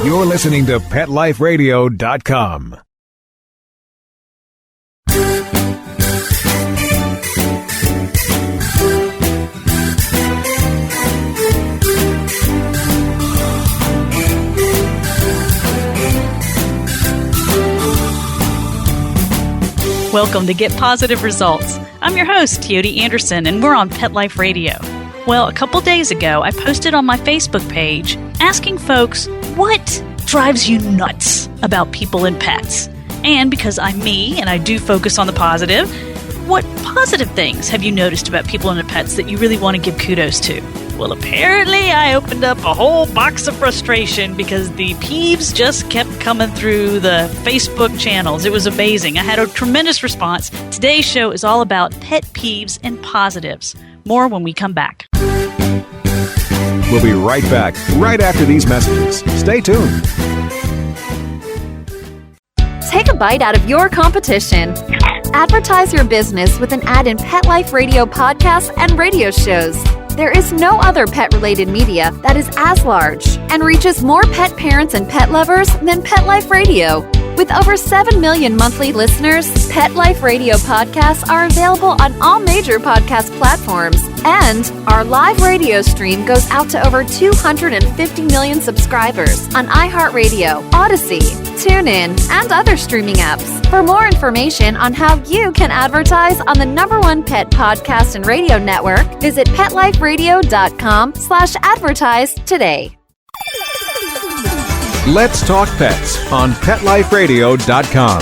You're listening to PetLifeRadio.com. Welcome to Get Positive Results. I'm your host, Teody Anderson, and we're on Pet Life Radio. Well, a couple days ago, I posted on my Facebook page asking folks what drives you nuts about people and pets. And because I'm me and I do focus on the positive, what positive things have you noticed about people and their pets that you really want to give kudos to? Well, apparently I opened up a whole box of frustration because the Peeves just kept coming through the Facebook channels. It was amazing. I had a tremendous response. Today's show is all about pet peeves and positives. More when we come back. We'll be right back, right after these messages. Stay tuned. Take a bite out of your competition. Advertise your business with an ad in Pet Life Radio podcasts and radio shows. There is no other pet-related media that is as large and reaches more pet parents and pet lovers than Pet Life Radio. With over 7 million monthly listeners, Pet Life Radio podcasts are available on all major podcast platforms. And our live radio stream goes out to over 250 million subscribers on iHeartRadio, Odyssey, TuneIn, and other streaming apps. For more information on how you can advertise on the #1 pet podcast and radio network, visit PetLifeRadio.com/advertise today. Let's talk pets on PetLifeRadio.com.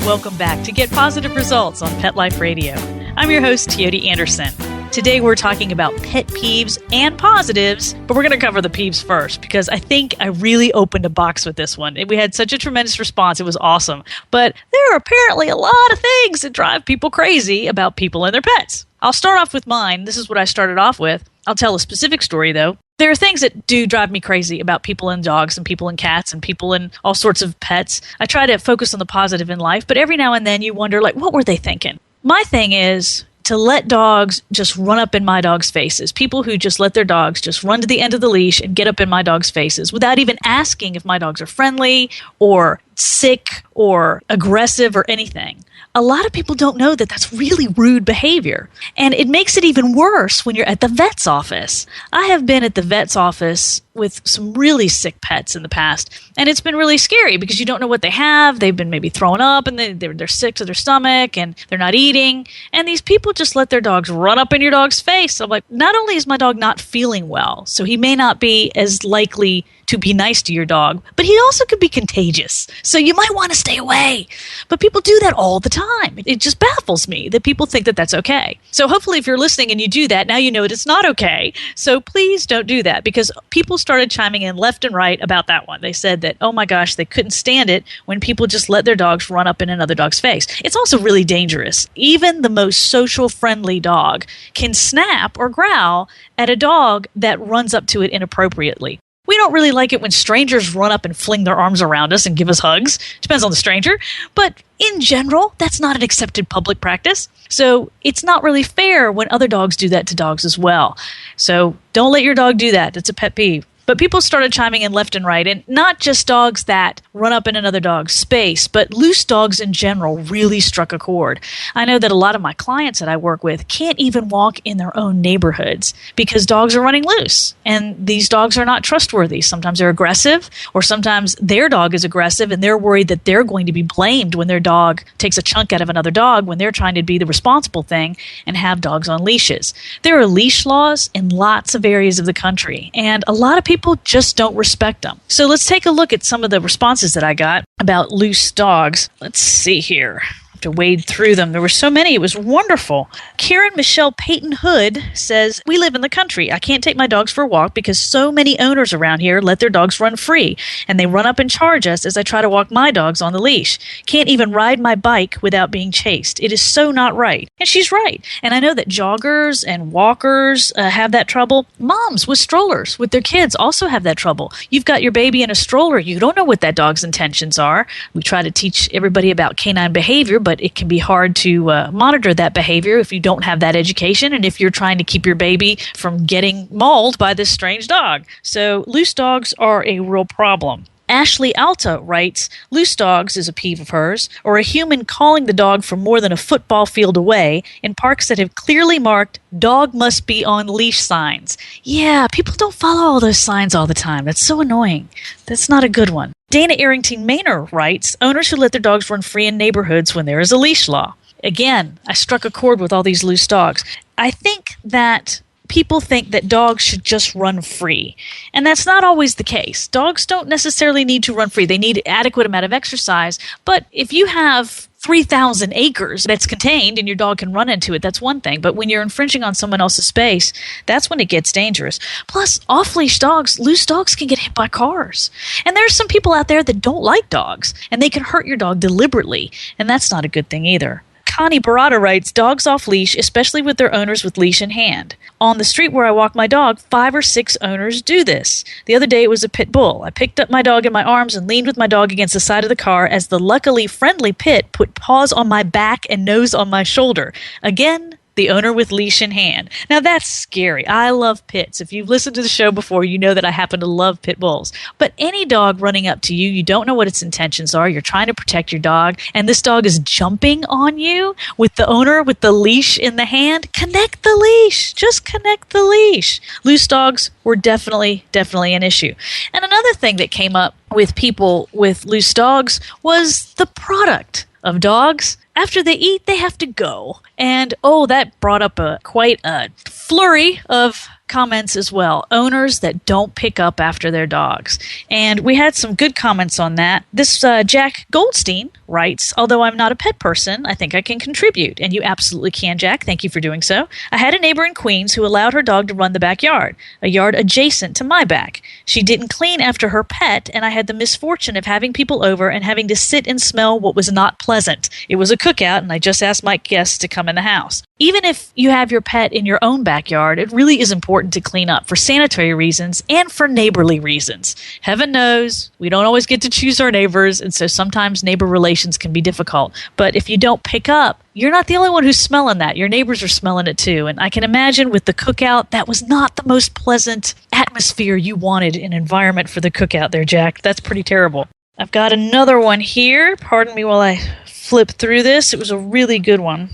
Welcome back to Get Positive Results on Pet Life Radio. I'm your host, Teody Anderson. Today we're talking about pet peeves and positives, but we're going to cover the peeves first because I think I really opened a box with this one. We had such a tremendous response. It was awesome. But there are apparently a lot of things that drive people crazy about people and their pets. I'll start off with mine. This is what I started off with. I'll tell a specific story, though. There are things that do drive me crazy about people and dogs and people and cats and people and all sorts of pets. I try to focus on the positive in life, but every now and then you wonder, like, what were they thinking? My thing is to let dogs just run up in my dog's faces. People who just let their dogs just run to the end of the leash and get up in my dog's faces without even asking if my dogs are friendly or sick or aggressive or anything. A lot of people don't know that that's really rude behavior. And it makes it even worse when you're at the vet's office. I have been at the vet's office with some really sick pets in the past, and it's been really scary because you don't know what they have. They've been maybe throwing up, and they're sick to their stomach, and they're not eating. And these people just let their dogs run up in your dog's face. I'm like, not only is my dog not feeling well, so he may not be as likely to be nice to your dog, but he also could be contagious. So you might want to stay away. But people do that all the time. It just baffles me that people think that that's okay. So hopefully if you're listening and you do that, now you know it's not okay. So please don't do that, because people started chiming in left and right about that one. They said that, oh my gosh, they couldn't stand it when people just let their dogs run up in another dog's face. It's also really dangerous. Even the most social friendly dog can snap or growl at a dog that runs up to it inappropriately. We don't really like it when strangers run up and fling their arms around us and give us hugs. Depends on the stranger. But in general, that's not an accepted public practice. So it's not really fair when other dogs do that to dogs as well. So don't let your dog do that. It's a pet peeve. But people started chiming in left and right, and not just dogs that run up in another dog's space, but loose dogs in general really struck a chord. I know that a lot of my clients that I work with can't even walk in their own neighborhoods because dogs are running loose, and these dogs are not trustworthy. Sometimes they're aggressive, or sometimes their dog is aggressive, and they're worried that they're going to be blamed when their dog takes a chunk out of another dog when they're trying to be the responsible thing and have dogs on leashes. There are leash laws in lots of areas of the country, and a lot of people just don't respect them. So let's take a look at some of the responses that I got about loose dogs. Let's see here. I'm to wade through them. There were so many. It was wonderful. Karen Michelle Peyton Hood says, we live in the country. I can't take my dogs for a walk because so many owners around here let their dogs run free, and they run up and charge us as I try to walk my dogs on the leash. Can't even ride my bike without being chased. It is so not right. And she's right. And I know that joggers and walkers have that trouble. Moms with strollers with their kids also have that trouble. You've got your baby in a stroller. You don't know what that dog's intentions are. We try to teach everybody about canine behavior, but it can be hard to monitor that behavior if you don't have that education and if you're trying to keep your baby from getting mauled by this strange dog. So loose dogs are a real problem. Ashley Alta writes, loose dogs is a peeve of hers, or a human calling the dog from more than a football field away in parks that have clearly marked dog must be on leash signs. Yeah, people don't follow all those signs all the time. That's so annoying. That's not a good one. Dana Arrington Maynor writes, owners who let their dogs run free in neighborhoods when there is a leash law. Again, I struck a chord with all these loose dogs. I think that people think that dogs should just run free. And that's not always the case. Dogs don't necessarily need to run free. They need an adequate amount of exercise. But if you have 3,000 acres that's contained and your dog can run into it, that's one thing. But when you're infringing on someone else's space, that's when it gets dangerous. Plus, off-leash dogs, loose dogs can get hit by cars. And there's some people out there that don't like dogs, and they can hurt your dog deliberately. And that's not a good thing either. Connie Barada writes, dogs off leash, especially with their owners with leash in hand. On the street where I walk my dog, 5 or 6 owners do this. The other day it was a pit bull. I picked up my dog in my arms and leaned with my dog against the side of the car as the luckily friendly pit put paws on my back and nose on my shoulder. Again, the owner with leash in hand. Now that's scary. I love pits. If you've listened to the show before, you know that I happen to love pit bulls. But any dog running up to you, you don't know what its intentions are. You're trying to protect your dog, and this dog is jumping on you with the owner with the leash in the hand. Connect the leash. Just connect the leash. Loose dogs were definitely an issue. And another thing that came up with people with loose dogs was the product of dogs. After they eat, they have to go. And, that brought up quite a flurry of comments as well. Owners that don't pick up after their dogs. And we had some good comments on that. This Jack Goldstein writes, although I'm not a pet person, I think I can contribute. And you absolutely can, Jack. Thank you for doing so. I had a neighbor in Queens who allowed her dog to run the backyard, a yard adjacent to my back. She didn't clean after her pet, and I had the misfortune of having people over and having to sit and smell what was not pleasant. It was a cookout, and I just asked my guests to come in the house. Even if you have your pet in your own backyard, it really is important to clean up for sanitary reasons and for neighborly reasons. Heaven knows we don't always get to choose our neighbors, and so sometimes neighbor relations can be difficult. But if you don't pick up, you're not the only one who's smelling that. Your neighbors are smelling it too. And I can imagine with the cookout, that was not the most pleasant atmosphere you wanted an environment for the cookout there, Jack. That's pretty terrible. I've got another one here. Pardon me while I flip through this. It was a really good one.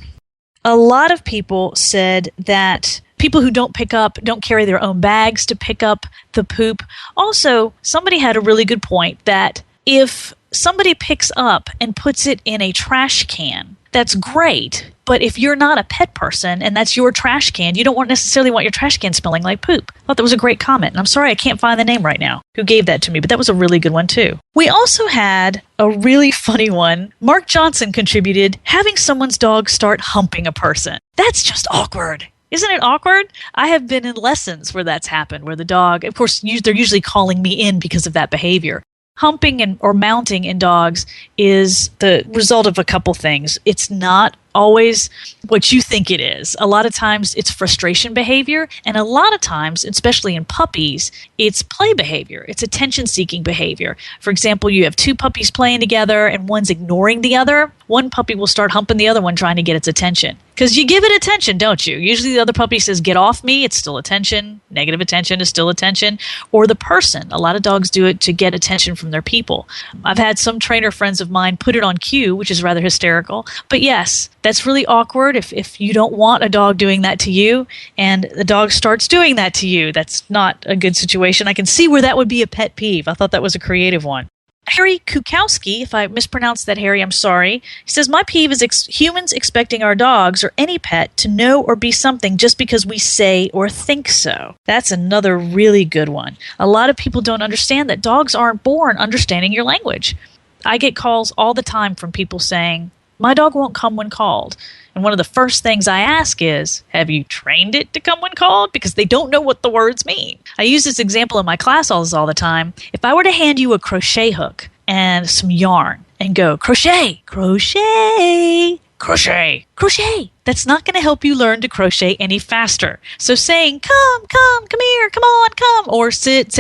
A lot of people said that people who don't pick up don't carry their own bags to pick up the poop. Also, somebody had a really good point that if somebody picks up and puts it in a trash can, that's great. But if you're not a pet person and that's your trash can, you don't necessarily want your trash can smelling like poop. I thought that was a great comment. And I'm sorry I can't find the name right now who gave that to me, but that was a really good one too. We also had a really funny one. Mark Johnson contributed, having someone's dog start humping a person. That's just awkward. Isn't it awkward? I have been in lessons where that's happened, where the dog, of course, they're usually calling me in because of that behavior. Humping or mounting in dogs is the result of a couple things. It's not always what you think it is. A lot of times it's frustration behavior, and a lot of times, especially in puppies, it's play behavior. It's attention-seeking behavior. For example, you have 2 puppies playing together and one's ignoring the other. One puppy will start humping the other one trying to get its attention. Because you give it attention, don't you? Usually the other puppy says, get off me, it's still attention. Negative attention is still attention. Or the person. A lot of dogs do it to get attention from their people. I've had some trainer friends of mine put it on cue, which is rather hysterical. But yes, that's really awkward if you don't want a dog doing that to you and the dog starts doing that to you. That's not a good situation. I can see where that would be a pet peeve. I thought that was a creative one. Harry Kukowski, if I mispronounced that, Harry, I'm sorry. He says, my peeve is humans expecting our dogs or any pet to know or be something just because we say or think so. That's another really good one. A lot of people don't understand that dogs aren't born understanding your language. I get calls all the time from people saying, My dog won't come when called. And one of the first things I ask is, have you trained it to come when called? Because they don't know what the words mean. I use this example in my class all the time. If I were to hand you a crochet hook and some yarn and go, crochet, crochet, crochet, crochet, that's not going to help you learn to crochet any faster. So saying, come here, come on, come, or sit,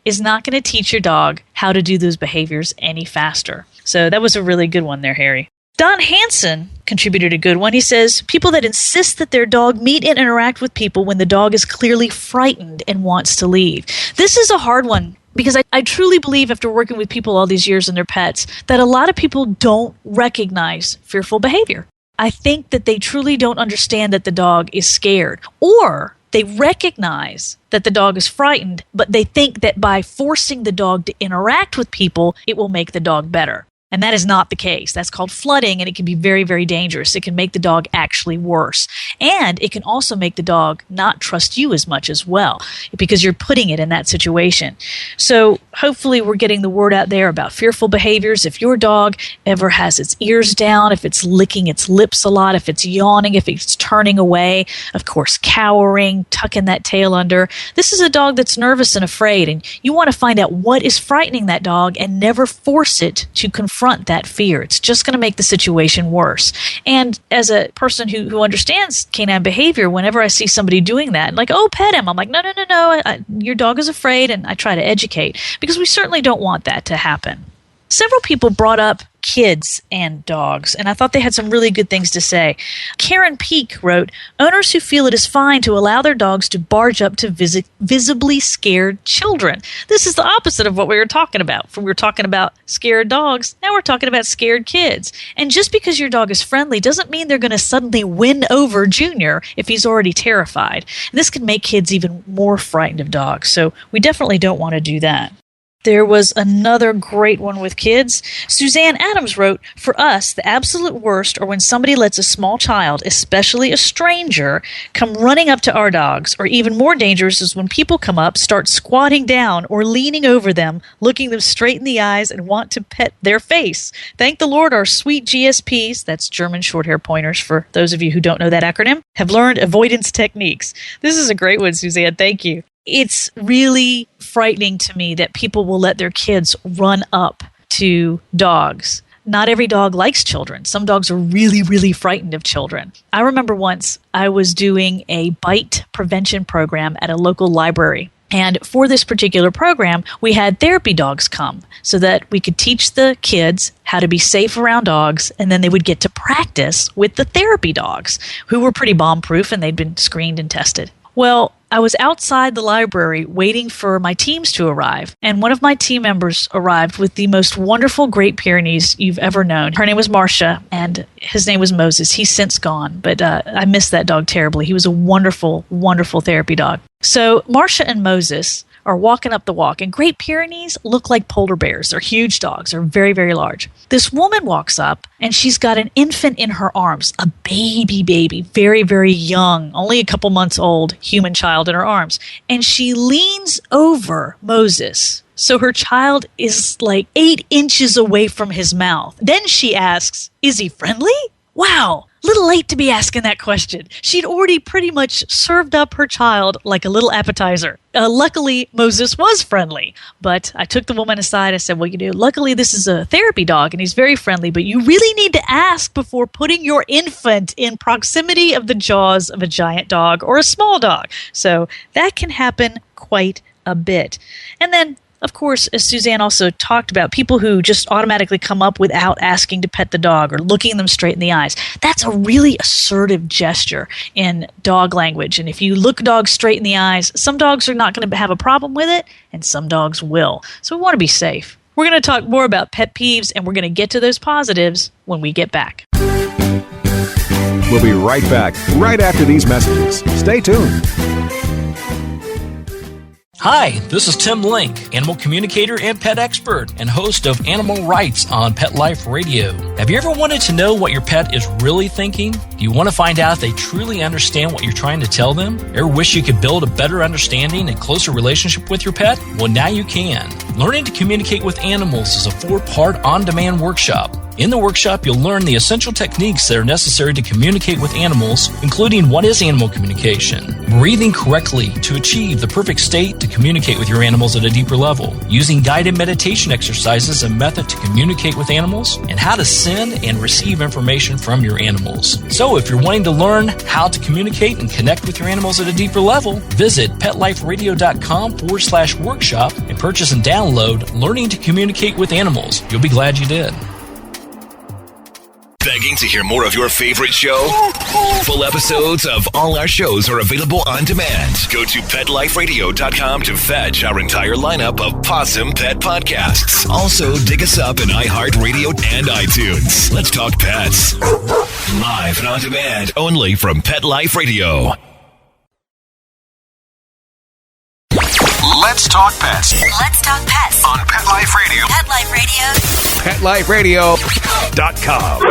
is not going to teach your dog how to do those behaviors any faster. So that was a really good one there, Harry. Don Hansen contributed a good one. He says, people that insist that their dog meet and interact with people when the dog is clearly frightened and wants to leave. This is a hard one because I truly believe, after working with people all these years and their pets, that a lot of people don't recognize fearful behavior. I think that they truly don't understand that the dog is scared, or they recognize that the dog is frightened, but they think that by forcing the dog to interact with people, it will make the dog better. And that is not the case. That's called flooding, and it can be very, very dangerous. It can make the dog actually worse. And it can also make the dog not trust you as much as well, because you're putting it in that situation. So hopefully we're getting the word out there about fearful behaviors. If your dog ever has its ears down, if it's licking its lips a lot, if it's yawning, if it's turning away, of course, cowering, tucking that tail under, this is a dog that's nervous and afraid. And you want to find out what is frightening that dog and never force it to confront that fear. It's just going to make the situation worse. And as a person who understands canine behavior, whenever I see somebody doing that, like, oh, pet him, I'm like, no, your dog is afraid, and I try to educate, because we certainly don't want that to happen. Several people brought up kids and dogs, and I thought they had some really good things to say. Karen Peak wrote, owners who feel it is fine to allow their dogs to barge up to visibly scared children. This is the opposite of what we were talking about. We were talking about scared dogs, now we're talking about scared kids. And just because your dog is friendly doesn't mean they're going to suddenly win over Junior if he's already terrified. And this can make kids even more frightened of dogs, so we definitely don't want to do that. There was another great one with kids. Suzanne Adams wrote, for us, the absolute worst are when somebody lets a small child, especially a stranger, come running up to our dogs. Or even more dangerous is when people come up, start squatting down or leaning over them, looking them straight in the eyes and want to pet their face. Thank the Lord our sweet GSPs, that's German Shorthair Pointers for those of you who don't know that acronym, have learned avoidance techniques. This is a great one, Suzanne. Thank you. It's really frightening to me that people will let their kids run up to dogs. Not every dog likes children. Some dogs are really, really frightened of children. I remember once I was doing a bite prevention program at a local library. And for this particular program, we had therapy dogs come so that we could teach the kids how to be safe around dogs, and then they would get to practice with the therapy dogs, who were pretty bomb-proof and they'd been screened and tested. Well, I was outside the library waiting for my teams to arrive, and one of my team members arrived with the most wonderful Great Pyrenees you've ever known. Her name was Marcia, and his name was Moses. He's since gone, but I miss that dog terribly. He was a wonderful, wonderful therapy dog. So Marcia and Moses are walking up the walk, and Great Pyrenees look like polar bears. They're huge dogs. They're very, very large. This woman walks up, and she's got an infant in her arms, a baby, very, very young, only a couple months old, human child in her arms. And she leans over Moses, so her child is like 8 inches away from his mouth. Then she asks, is he friendly? Wow, little late to be asking that question. She'd already pretty much served up her child like a little appetizer. Luckily, Moses was friendly, but I took the woman aside and said, well, luckily this is a therapy dog and he's very friendly, but you really need to ask before putting your infant in proximity of the jaws of a giant dog or a small dog. So that can happen quite a bit. And then, of course, as Suzanne also talked about, people who just automatically come up without asking to pet the dog or looking them straight in the eyes. That's a really assertive gesture in dog language. And if you look dogs straight in the eyes, some dogs are not going to have a problem with it, and some dogs will. So we want to be safe. We're going to talk more about pet peeves, and we're going to get to those positives when we get back. We'll be right back, right after these messages. Stay tuned. Hi, this is Tim Link, animal communicator and pet expert and host of Animal Rights on Pet Life Radio. Have you ever wanted to know what your pet is really thinking? Do you want to find out if they truly understand what you're trying to tell them? Ever wish you could build a better understanding and closer relationship with your pet? Well, now you can. Learning to communicate with animals is a 4-part on-demand workshop. In the workshop, you'll learn the essential techniques that are necessary to communicate with animals, including what is animal communication, breathing correctly to achieve the perfect state to communicate with your animals at a deeper level, using guided meditation exercises, a method to communicate with animals, and how to send and receive information from your animals. So if you're wanting to learn how to communicate and connect with your animals at a deeper level, visit PetLifeRadio.com/workshop and purchase and download Learning to Communicate with Animals. You'll be glad you did. Begging to hear more of your favorite show? Full episodes of all our shows are available on demand. Go to PetLifeRadio.com to fetch our entire lineup of Possum Pet podcasts. Also, dig us up in iHeartRadio and iTunes. Let's talk pets. Live and on demand, only from Pet Life Radio. Let's talk pets Let's talk pets on Pet Life Radio. Pet Life Radio. PetLifeRadio.com.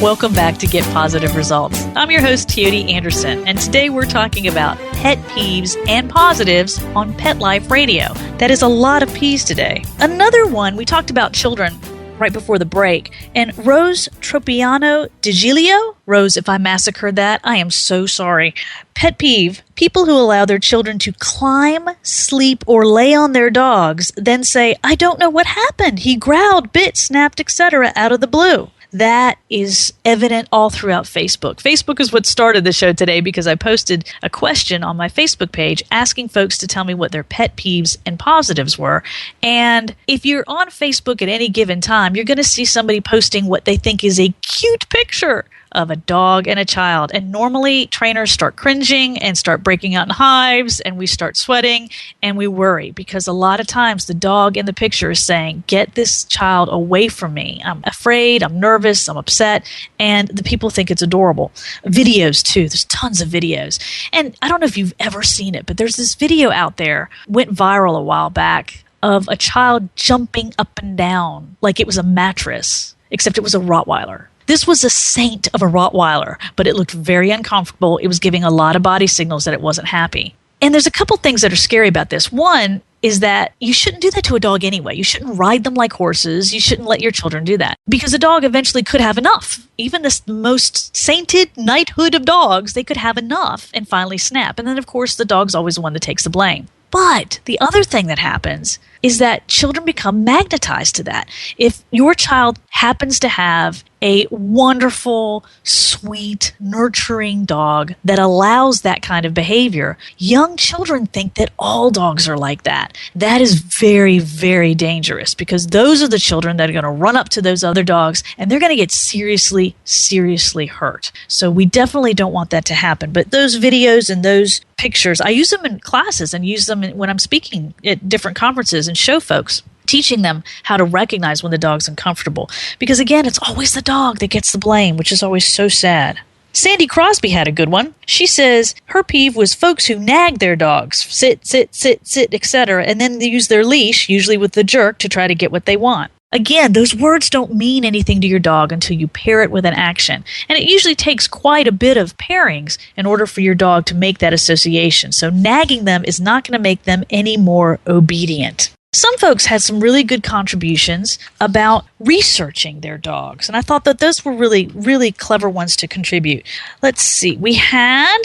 Welcome back to Get Positive Results. I'm your host, Teody Anderson, and today we're talking about pet peeves and positives on Pet Life Radio. That is a lot of peeves today. Another one, we talked about children right before the break, and Rose Tropiano DiGilio. Rose, if I massacred that, I am so sorry. Pet peeve, people who allow their children to climb, sleep, or lay on their dogs, then say, I don't know what happened. He growled, bit, snapped, etc. out of the blue. That is evident all throughout Facebook. Facebook is what started the show today because I posted a question on my Facebook page asking folks to tell me what their pet peeves and positives were. And if you're on Facebook at any given time, you're going to see somebody posting what they think is a cute picture of a dog and a child. And normally trainers start cringing and start breaking out in hives, and we start sweating and we worry because a lot of times the dog in the picture is saying, get this child away from me. I'm afraid, I'm nervous, I'm upset, and the people think it's adorable. Videos too. There's tons of videos. And I don't know if you've ever seen it, but there's this video out there, went viral a while back, of a child jumping up and down like it was a mattress, except it was a Rottweiler. This was a saint of a Rottweiler, but it looked very uncomfortable. It was giving a lot of body signals that it wasn't happy. And there's a couple things that are scary about this. One is that you shouldn't do that to a dog anyway. You shouldn't ride them like horses. You shouldn't let your children do that because a dog eventually could have enough. Even the most sainted knighthood of dogs, they could have enough and finally snap. And then, of course, the dog's always the one that takes the blame. But the other thing that happens is that children become magnetized to that. If your child happens to have a wonderful, sweet, nurturing dog that allows that kind of behavior, young children think that all dogs are like that. That is very, very dangerous because those are the children that are going to run up to those other dogs and they're going to get seriously, seriously hurt. So we definitely don't want that to happen. But those videos and those pictures, I use them in classes and use them when I'm speaking at different conferences and show folks, teaching them how to recognize when the dog's uncomfortable. Because again, it's always the dog that gets the blame, which is always so sad. Sandy Crosby had a good one. She says her peeve was folks who nag their dogs, sit, sit, sit, sit, etc., and then they use their leash, usually with the jerk, to try to get what they want. Again, those words don't mean anything to your dog until you pair it with an action. And it usually takes quite a bit of pairings in order for your dog to make that association. So nagging them is not going to make them any more obedient. Some folks had some really good contributions about researching their dogs. And I thought that those were really, really clever ones to contribute. Let's see. We had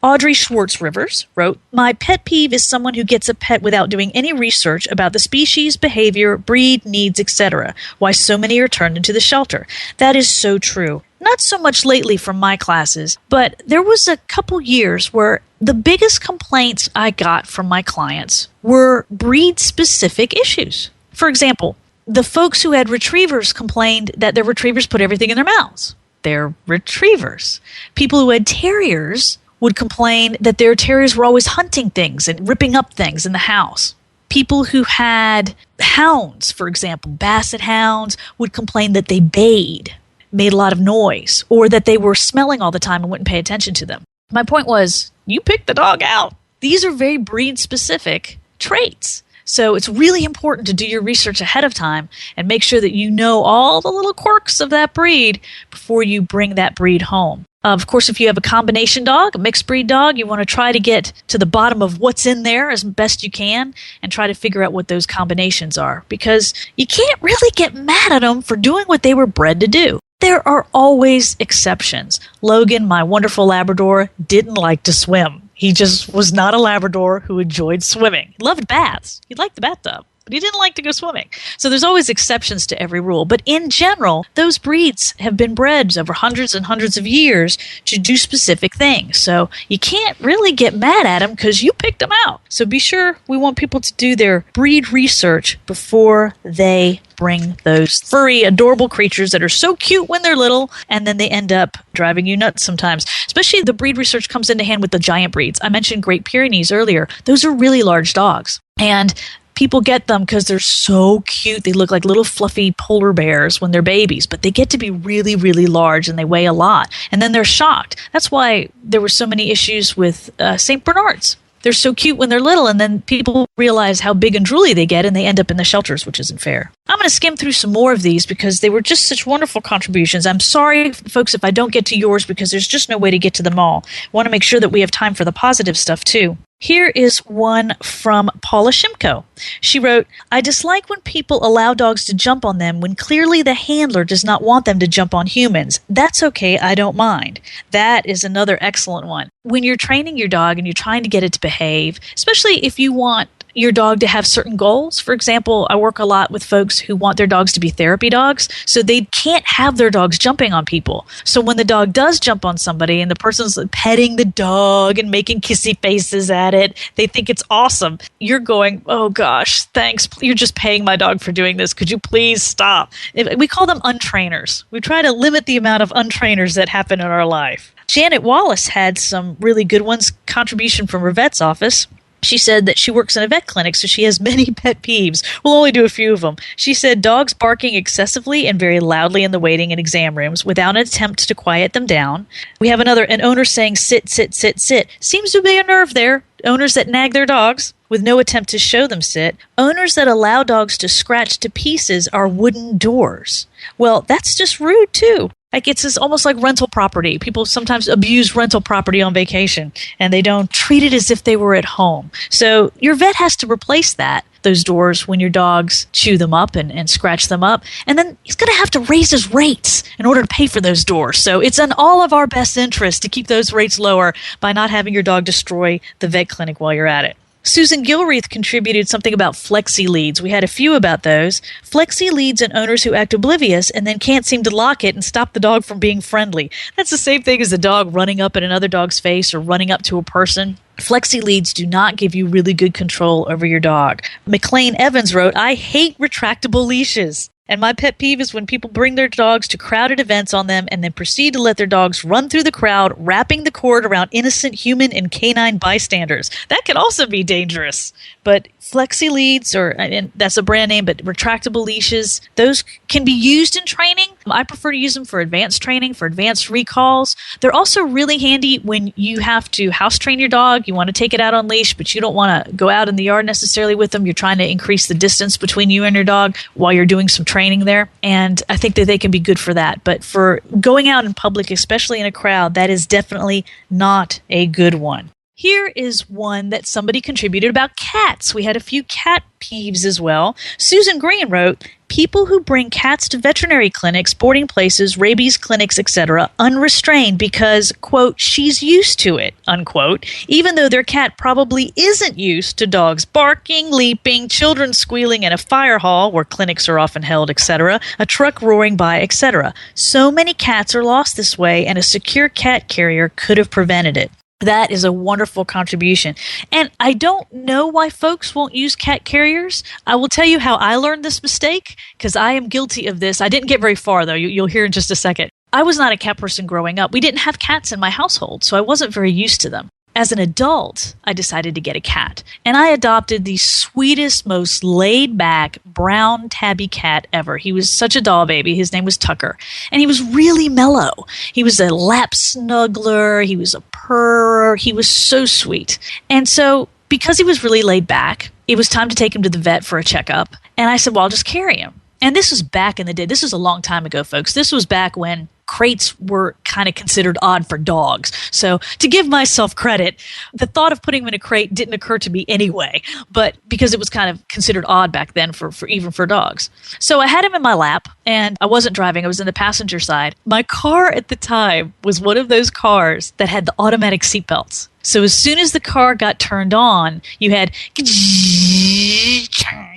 Audrey Schwartz Rivers wrote, my pet peeve is someone who gets a pet without doing any research about the species, behavior, breed, needs, etc. Why so many are turned into the shelter. That is so true. Not so much lately from my classes, but there was a couple years where the biggest complaints I got from my clients were breed-specific issues. For example, the folks who had retrievers complained that their retrievers put everything in their mouths. They're retrievers. People who had terriers would complain that their terriers were always hunting things and ripping up things in the house. People who had hounds, for example, basset hounds, would complain that they bayed, made a lot of noise, or that they were smelling all the time and wouldn't pay attention to them. My point was, you pick the dog out. These are very breed-specific traits. So it's really important to do your research ahead of time and make sure that you know all the little quirks of that breed before you bring that breed home. Of course, if you have a combination dog, a mixed breed dog, you want to try to get to the bottom of what's in there as best you can and try to figure out what those combinations are, because you can't really get mad at them for doing what they were bred to do. There are always exceptions. Logan, my wonderful Labrador, didn't like to swim. He just was not a Labrador who enjoyed swimming. He loved baths. He liked the bathtub, but he didn't like to go swimming. So there's always exceptions to every rule. But in general, those breeds have been bred over hundreds and hundreds of years to do specific things. So you can't really get mad at them because you picked them out. So be sure we want people to do their breed research before they bring those furry, adorable creatures that are so cute when they're little, and then they end up driving you nuts sometimes. Especially the breed research comes into hand with the giant breeds. I mentioned Great Pyrenees earlier. Those are really large dogs. And people get them because they're so cute. They look like little fluffy polar bears when they're babies, but they get to be really, really large and they weigh a lot. And then they're shocked. That's why there were so many issues with St. Bernards. They're so cute when they're little, and then people realize how big and drooly they get, and they end up in the shelters, which isn't fair. I'm going to skim through some more of these because they were just such wonderful contributions. I'm sorry, folks, if I don't get to yours because there's just no way to get to them all. I want to make sure that we have time for the positive stuff, too. Here is one from Paula Shimko. She wrote, I dislike when people allow dogs to jump on them when clearly the handler does not want them to jump on humans. That's okay, I don't mind. That is another excellent one. When you're training your dog and you're trying to get it to behave, especially if you want your dog to have certain goals. For example, I work a lot with folks who want their dogs to be therapy dogs, so they can't have their dogs jumping on people. So when the dog does jump on somebody and the person's petting the dog and making kissy faces at it, they think it's awesome. You're going, oh gosh, thanks. You're just paying my dog for doing this. Could you please stop? We call them untrainers. We try to limit the amount of untrainers that happen in our life. Janet Wallace had some really good ones, contribution from her vet's office. She said that she works in a vet clinic, so she has many pet peeves. We'll only do a few of them. She said dogs barking excessively and very loudly in the waiting and exam rooms without an attempt to quiet them down. We have an owner saying sit, sit, sit, sit. Seems to be a nerve there. Owners that nag their dogs with no attempt to show them sit. Owners that allow dogs to scratch to pieces our wooden doors. Well, that's just rude too. Like it's almost like rental property. People sometimes abuse rental property on vacation, and they don't treat it as if they were at home. So your vet has to replace those doors when your dogs chew them up and scratch them up. And then he's going to have to raise his rates in order to pay for those doors. So it's in all of our best interest to keep those rates lower by not having your dog destroy the vet clinic while you're at it. Susan Gilreath contributed something about flexi leads. We had a few about those. Flexi leads and owners who act oblivious and then can't seem to lock it and stop the dog from being friendly. That's the same thing as the dog running up at another dog's face or running up to a person. Flexi leads do not give you really good control over your dog. McLean Evans wrote, I hate retractable leashes. And my pet peeve is when people bring their dogs to crowded events on them and then proceed to let their dogs run through the crowd, wrapping the cord around innocent human and canine bystanders. That can also be dangerous. But flexi leads, and that's a brand name, but retractable leashes, those can be used in training. I prefer to use them for advanced training, for advanced recalls. They're also really handy when you have to house train your dog. You want to take it out on leash, but you don't want to go out in the yard necessarily with them. You're trying to increase the distance between you and your dog while you're doing some training there. And I think that they can be good for that. But for going out in public, especially in a crowd, that is definitely not a good one. Here is one that somebody contributed about cats. We had a few cat peeves as well. Susan Green wrote, people who bring cats to veterinary clinics, boarding places, rabies clinics, etc., unrestrained because, quote, she's used to it, unquote, even though their cat probably isn't used to dogs barking, leaping, children squealing in a fire hall where clinics are often held, etc., a truck roaring by, etc. So many cats are lost this way, and a secure cat carrier could have prevented it. That is a wonderful contribution. And I don't know why folks won't use cat carriers. I will tell you how I learned this mistake, because I am guilty of this. I didn't get very far, though. You'll hear in just a second. I was not a cat person growing up. We didn't have cats in my household, so I wasn't very used to them. As an adult, I decided to get a cat, and I adopted the sweetest, most laid-back brown tabby cat ever. He was such a doll baby. His name was Tucker, and he was really mellow. He was a lap snuggler. He was a purrer. He was so sweet. And so because he was really laid back, it was time to take him to the vet for a checkup. And I said, well, I'll just carry him. And this was back in the day. This was a long time ago, folks. This was back when crates were kind of considered odd for dogs. So to give myself credit, the thought of putting him in a crate didn't occur to me anyway, but because it was kind of considered odd back then for even for dogs. So I had him in my lap, and I wasn't driving. I was in the passenger side. My car at the time was one of those cars that had the automatic seatbelts. So as soon as the car got turned on, you had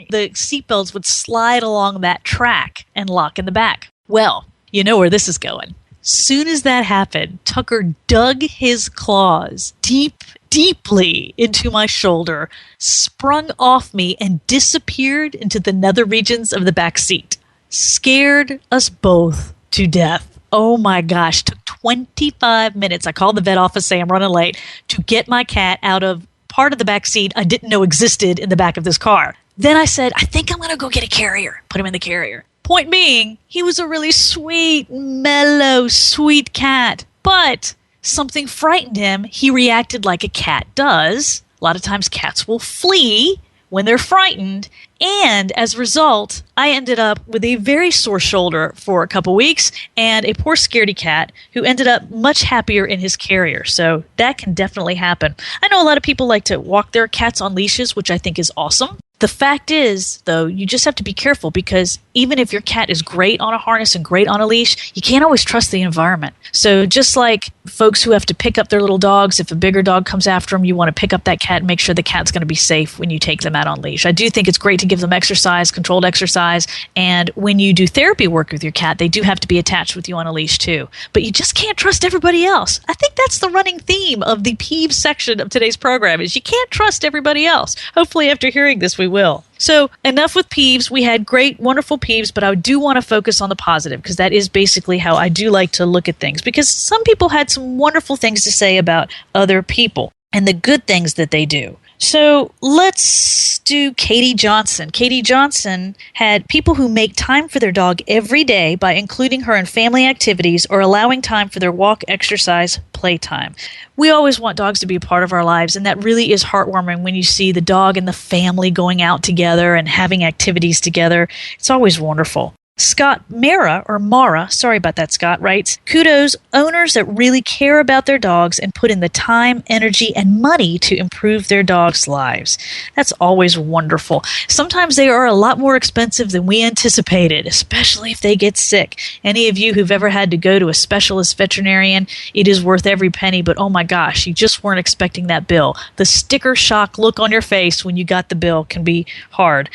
the seatbelts would slide along that track and lock in the back. Well, you know where this is going. Soon as that happened, Tucker dug his claws deeply into my shoulder, sprung off me, and disappeared into the nether regions of the back seat. Scared us both to death. Oh my gosh, took 25 minutes. I called the vet office, say I'm running late, to get my cat out of part of the back seat I didn't know existed in the back of this car. Then I said, I think I'm going to go get a carrier. Put him in the carrier. Point being, he was a really sweet, mellow, sweet cat. But something frightened him. He reacted like a cat does. A lot of times cats will flee when they're frightened. And as a result, I ended up with a very sore shoulder for a couple weeks and a poor scaredy cat who ended up much happier in his carrier. So that can definitely happen. I know a lot of people like to walk their cats on leashes, which I think is awesome. The fact is, though, you just have to be careful because even if your cat is great on a harness and great on a leash, you can't always trust the environment. So just like folks who have to pick up their little dogs, if a bigger dog comes after them, you want to pick up that cat and make sure the cat's going to be safe when you take them out on leash. I do think it's great to give them exercise, controlled exercise, and when you do therapy work with your cat, they do have to be attached with you on a leash too. But you just can't trust everybody else. I think that's the running theme of the Peeves section of today's program is you can't trust everybody else. Hopefully after hearing this, we will. So enough with peeves. We had great, wonderful peeves, but I do want to focus on the positive because that is basically how I do like to look at things because some people had some wonderful things to say about other people and the good things that they do. So let's do Katie Johnson. Katie Johnson had people who make time for their dog every day by including her in family activities or allowing time for their walk, exercise, playtime. We always want dogs to be a part of our lives, and that really is heartwarming when you see the dog and the family going out together and having activities together. It's always wonderful. Scott Mara, sorry about that, Scott, writes, kudos, owners that really care about their dogs and put in the time, energy, and money to improve their dogs' lives. That's always wonderful. Sometimes they are a lot more expensive than we anticipated, especially if they get sick. Any of you who've ever had to go to a specialist veterinarian, it is worth every penny, but oh my gosh, you just weren't expecting that bill. The sticker shock look on your face when you got the bill can be hard.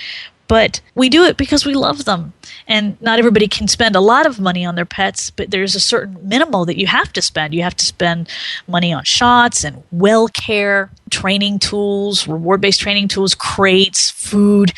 But we do it because we love them. And not everybody can spend a lot of money on their pets, but there's a certain minimal that you have to spend. You have to spend money on shots and well care, training tools, reward-based training tools, crates, food.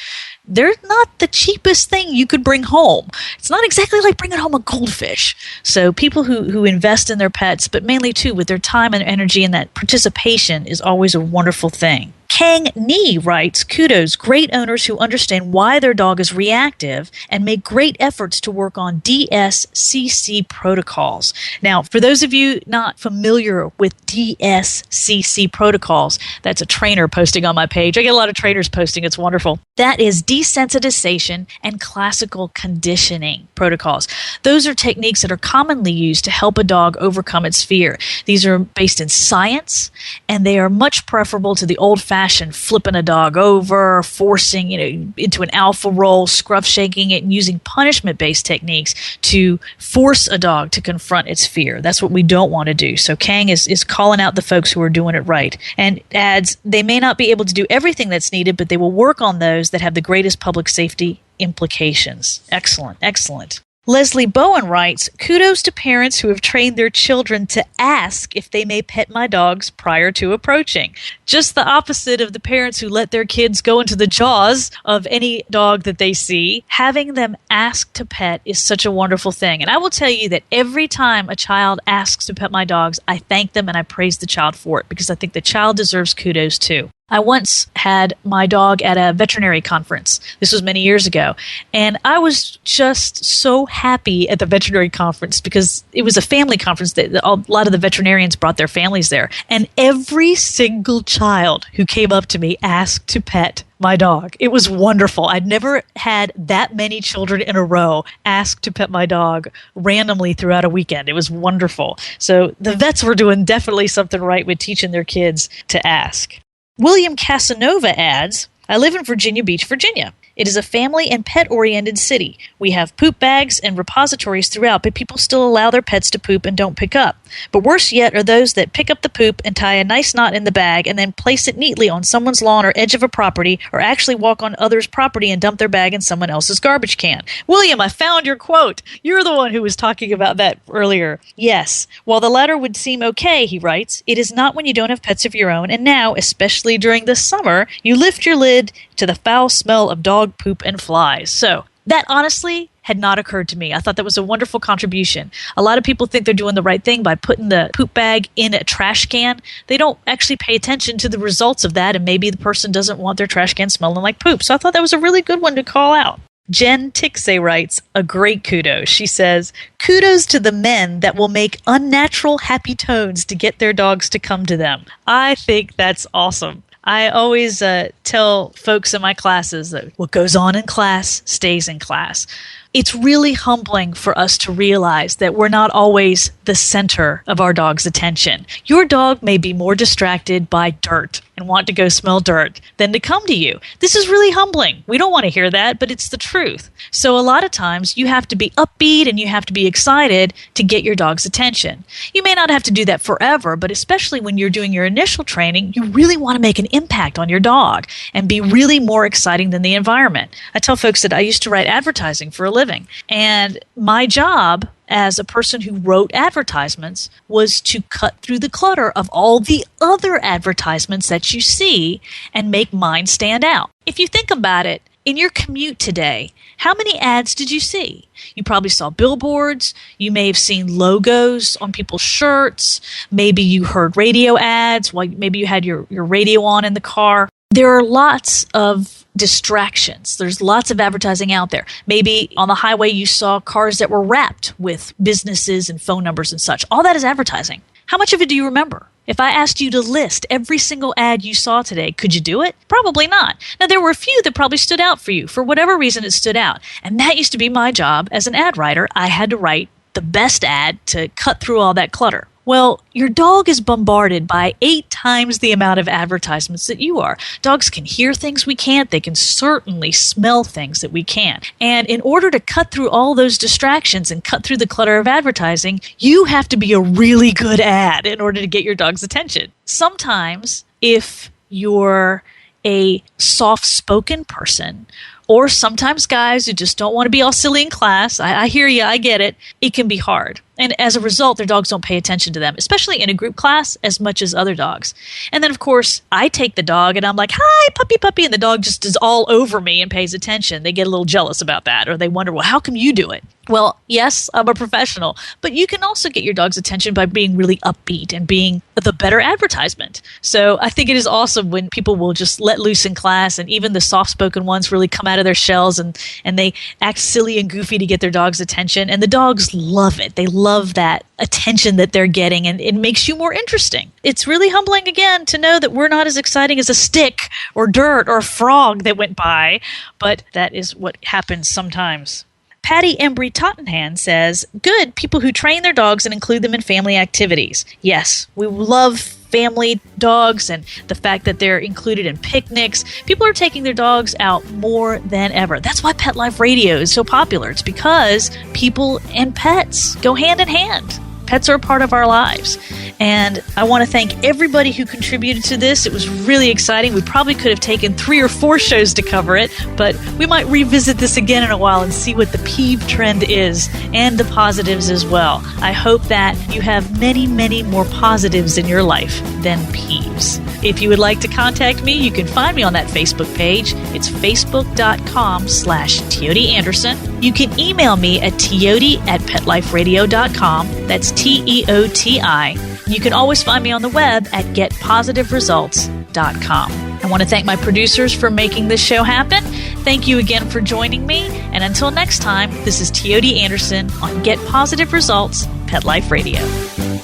They're not the cheapest thing you could bring home. It's not exactly like bringing home a goldfish. So people who invest in their pets, but mainly too with their time and energy, and that participation is always a wonderful thing. Kang Ni writes, kudos, great owners who understand why their dog is reactive and make great efforts to work on DSCC protocols. Now, for those of you not familiar with DSCC protocols, that's a trainer posting on my page. I get a lot of trainers posting. It's wonderful. That is desensitization and classical conditioning protocols. Those are techniques that are commonly used to help a dog overcome its fear. These are based in science, and they are much preferable to the old-fashioned flipping a dog over, forcing into an alpha role, scruff shaking it, and using punishment-based techniques to force a dog to confront its fear. That's what we don't want to do. So Kang is calling out the folks who are doing it right, and adds, they may not be able to do everything that's needed, but they will work on those that have the greatest public safety implications. Excellent, excellent. Leslie Bowen writes, kudos to parents who have trained their children to ask if they may pet my dogs prior to approaching. Just the opposite of the parents who let their kids go into the jaws of any dog that they see. Having them ask to pet is such a wonderful thing. And I will tell you that every time a child asks to pet my dogs, I thank them and I praise the child for it because I think the child deserves kudos too. I once had my dog at a veterinary conference. This was many years ago. And I was just so happy at the veterinary conference because it was a family conference. A lot of the veterinarians brought their families there. And every single child who came up to me asked to pet my dog. It was wonderful. I'd never had that many children in a row ask to pet my dog randomly throughout a weekend. It was wonderful. So the vets were doing definitely something right with teaching their kids to ask. William Casanova adds, I live in Virginia Beach, Virginia. It is a family and pet-oriented city. We have poop bags and repositories throughout, but people still allow their pets to poop and don't pick up. But worse yet are those that pick up the poop and tie a nice knot in the bag and then place it neatly on someone's lawn or edge of a property, or actually walk on others' property and dump their bag in someone else's garbage can. William, I found your quote. You're the one who was talking about that earlier. Yes, while the latter would seem okay, he writes, it is not when you don't have pets of your own, and now, especially during the summer, you lift your lid to the foul smell of dog poop and flies. So that honestly had not occurred to me. I thought that was a wonderful contribution. A lot of people think they're doing the right thing by putting the poop bag in a trash can. They don't actually pay attention to the results of that, and maybe the person doesn't want their trash can smelling like poop. So I thought that was a really good one to call out. Jen Tixey writes a great kudos. She says, kudos to the men that will make unnatural happy tones to get their dogs to come to them. I think that's awesome. I always tell folks in my classes that what goes on in class stays in class. It's really humbling for us to realize that we're not always the center of our dog's attention. Your dog may be more distracted by dirt and want to go smell dirt than to come to you. This is really humbling. We don't want to hear that, but it's the truth. So a lot of times you have to be upbeat and you have to be excited to get your dog's attention. You may not have to do that forever, but especially when you're doing your initial training, you really want to make an impact on your dog and be really more exciting than the environment. I tell folks that I used to write advertising for a living, and my job as a person who wrote advertisements was to cut through the clutter of all the other advertisements that you see and make mine stand out. If you think about it, in your commute today, how many ads did you see? You probably saw billboards. You may have seen logos on people's shirts. Maybe you heard radio ads. Maybe you had your radio on in the car. There are lots of distractions. There's lots of advertising out there. Maybe on the highway you saw cars that were wrapped with businesses and phone numbers and such. All that is advertising. How much of it do you remember? If I asked you to list every single ad you saw today, could you do it? Probably not. Now, there were a few that probably stood out for you. For whatever reason, it stood out. And that used to be my job as an ad writer. I had to write the best ad to cut through all that clutter. Well, your dog is bombarded by 8 times the amount of advertisements that you are. Dogs can hear things we can't. They can certainly smell things that we can't. And in order to cut through all those distractions and cut through the clutter of advertising, you have to be a really good ad in order to get your dog's attention. Sometimes, if you're a soft-spoken person, or sometimes guys who just don't want to be all silly in class, I hear you, I get it, it can be hard. And as a result, their dogs don't pay attention to them, especially in a group class as much as other dogs. And then, of course, I take the dog and I'm like, hi, puppy, puppy, and the dog just is all over me and pays attention. They get a little jealous about that, or they wonder, well, how come you do it? Well, yes, I'm a professional, but you can also get your dog's attention by being really upbeat and being the better advertisement. So I think it is awesome when people will just let loose in class, and even the soft-spoken ones really come out of their shells and they act silly and goofy to get their dog's attention, and the dogs love it. They love that attention that they're getting, and it makes you more interesting. It's really humbling, again, to know that we're not as exciting as a stick or dirt or a frog that went by, but that is what happens sometimes. Patty Embry Tottenham says, good, people who train their dogs and include them in family activities. Yes, we love family dogs and the fact that they're included in picnics. People are taking their dogs out more than ever. That's why Pet Life Radio is so popular. It's because people and pets go hand in hand. Pets are a part of our lives. And I want to thank everybody who contributed to this. It was really exciting. We probably could have taken 3 or 4 shows to cover it, but we might revisit this again in a while and see what the peeve trend is and the positives as well. I hope that you have many, many more positives in your life than peeves. If you would like to contact me, you can find me on that Facebook page. It's facebook.com/Teody Anderson. You can email me at teody@petliferadio.com. That's TEOTI. you can always find me on the web at getpositiveresults.com. I want to thank my producers for making this show happen. Thank you again for joining me. And until next time, this is Teody Anderson on Get Positive Results, Pet Life Radio.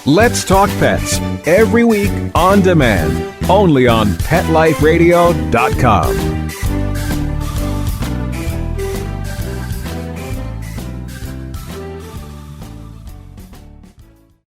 Let's talk pets every week on demand, only on PetLifeRadio.com.